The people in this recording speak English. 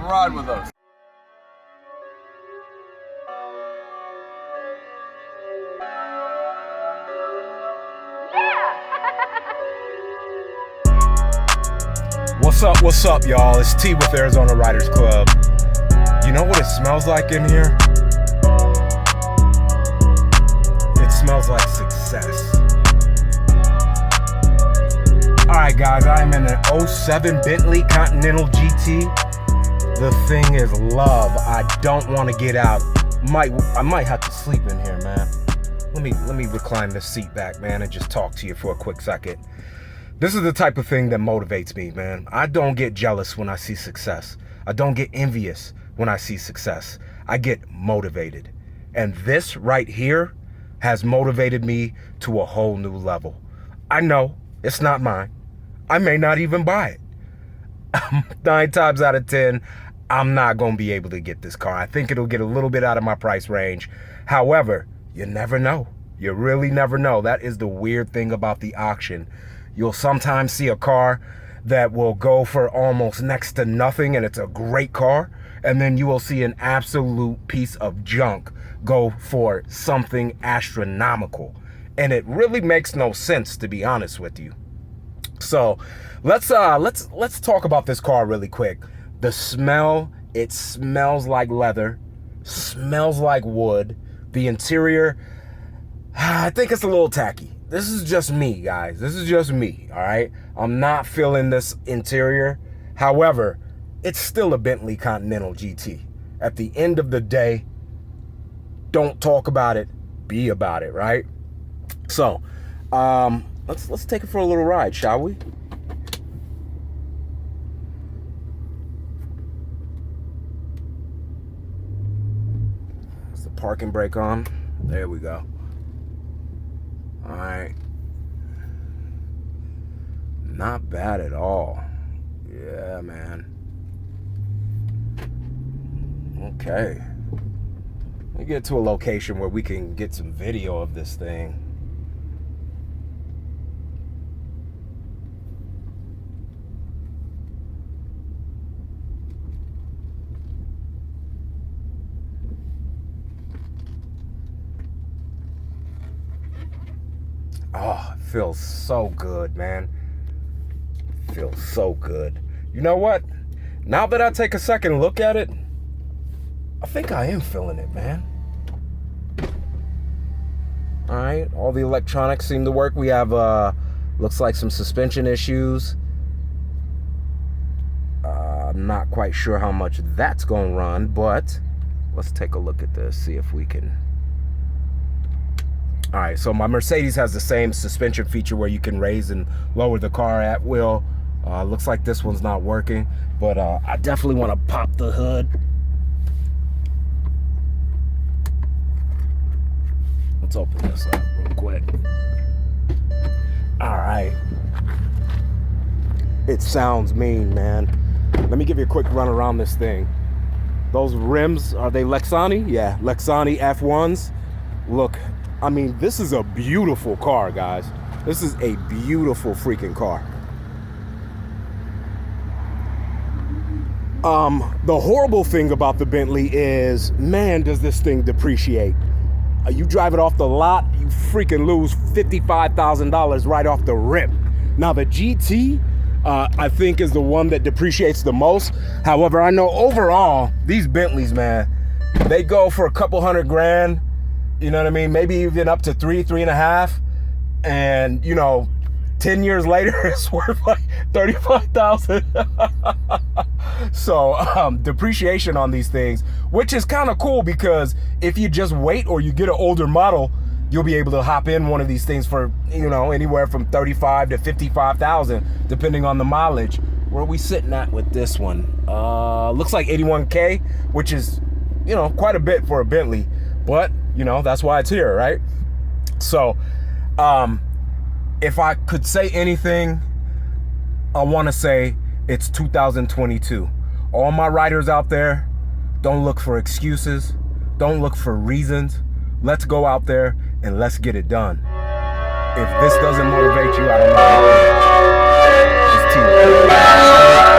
ride with us. What's up, y'all? It's T with Arizona Riders Club. You know what it smells like in here? It smells like success. Alright guys, I'm in an 07 Bentley Continental GT. The thing is love. I don't want to get out. I might have to sleep in here, man. Let me recline this seat back, man, and just talk to you for a quick second. This is the type of thing that motivates me, man. I don't get jealous when I see success. I don't get envious when I see success. I get motivated. And this right here has motivated me to a whole new level. I know it's not mine. I may not even buy it. 9 times out of 10, I'm not going to be able to get this car. I think it'll get a little bit out of my price range. However, you never know. You really never know. That is the weird thing about the auction. You'll sometimes see a car that will go for almost next to nothing and it's a great car. And then you will see an absolute piece of junk go for something astronomical. And it really makes no sense, to be honest with you. So let's talk about this car really quick. The smell, it smells like leather, smells like wood. The interior, I think it's a little tacky. This is just me, guys. This is just me, all right? I'm not feeling this interior. However, it's still a Bentley Continental GT. At the end of the day, don't talk about it, be about it, right? So, let's take it for a little ride, shall we? Is the parking brake on? There we go. All right, not bad at all. Yeah, man. Okay, let me get to a location where we can get some video of this thing. Oh, it feels so good, man. Feels so good. You know what? Now that I take a second look at it, I think I am feeling it, man. All right, all the electronics seem to work. We have, looks like some suspension issues. I'm not quite sure how much that's gonna run, but let's take a look at this, see if we can. All right, so my Mercedes has the same suspension feature where you can raise and lower the car at will. Looks like this one's not working, but I definitely want to pop the hood. Let's open this up real quick. All right. It sounds mean, man. Let me give you a quick run around this thing. Those rims, are they Lexani? Yeah, Lexani F1s. Look, I mean, this is a beautiful car, guys. This is a beautiful freaking car. The horrible thing about the Bentley is, man, does this thing depreciate. You drive it off the lot, you freaking lose $55,000 right off the rip. Now the GT, I think is the one that depreciates the most. However, I know overall, these Bentleys, man, they go for a couple $100 grand. You know what I mean? Maybe even up to 3.5. And, you know, 10 years later, it's worth like $35,000. So depreciation on these things, which is kind of cool because if you just wait or you get an older model, you'll be able to hop in one of these things for, you know, anywhere from 35 to 55,000, depending on the mileage. Where are we sitting at with this one? Looks like 81K, which is, you know, quite a bit for a Bentley, but you know, that's why it's here, right? So, if I could say anything, I want to say it's 2022. All my riders out there, don't look for excuses. Don't look for reasons. Let's go out there and let's get it done. If this doesn't motivate you, I don't know. It's too